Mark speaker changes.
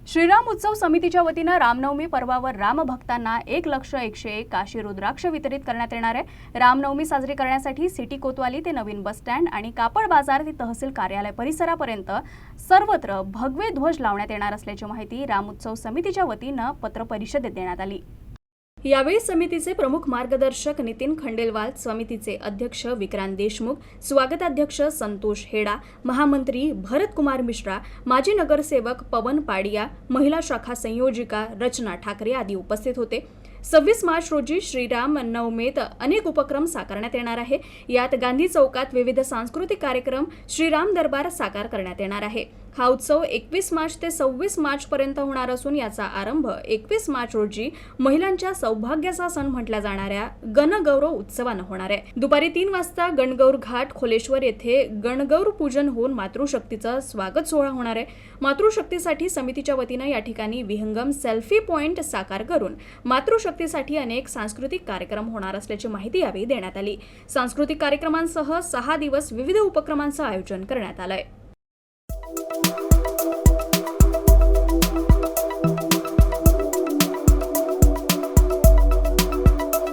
Speaker 1: श्रीराम उत्सव समितीच्या वतीनं रामनवमी पर्वावर रामभक्तांना 1,00,101 काशी रुद्राक्ष वितरित करण्यात येणार आहे। रामनवमी साजरी करण्यासाठी सिटी कोतवाली ते नवीन बस स्टँड आणि कापड बाजार ते तहसील कार्यालय परिसरापर्यंत सर्वत्र भगवे ध्वज लावण्यात येणार असल्याची माहिती राम उत्सव समितीच्या वतीनं पत्रपरिषदेत देण्यात आली। यावेळी समितीचे प्रमुख मार्गदर्शक नितीन खंडेलवाल, समितीचे अध्यक्ष विक्रांत देशमुख, स्वागताध्यक्ष संतोष हेडा, महामंत्री भरत कुमार मिश्रा, माजी नगरसेवक पवन पाडिया, महिला शाखा संयोजिका रचना ठाकरे आदी उपस्थित होते। 26 मार्च रोजी श्रीराम नवमीत अनेक उपक्रम साकारण्यात येणार आहे। यात गांधी चौकात विविध सांस्कृतिक कार्यक्रम, श्रीराम दरबार साकार करण्यात येणार आहे। हा उत्सव 21 मार्च ते 26 मार्च पर्यंत होणार असून याचा आरंभ 21 मार्च रोजी महिलांच्या सौभाग्याचा सण म्हटल्या जाणाऱ्या गणगौर उत्सवानं होणार आहे। दुपारी 3 वाजता गणगौर घाट खोलेश्वर येथे गणगौर पूजन होऊन मातृशक्तीचा स्वागत सोहळा होणार आहे। मातृशक्तीसाठी समितीच्या वतीनं या ठिकाणी विहंगम सेल्फी पॉइंट साकार करून मातृशक्तीसाठी अनेक सांस्कृतिक कार्यक्रम होणार असल्याची माहिती यावेळी देण्यात आली। सांस्कृतिक कार्यक्रमांसह 6 दिवस विविध उपक्रमांचं आयोजन करण्यात आलंय।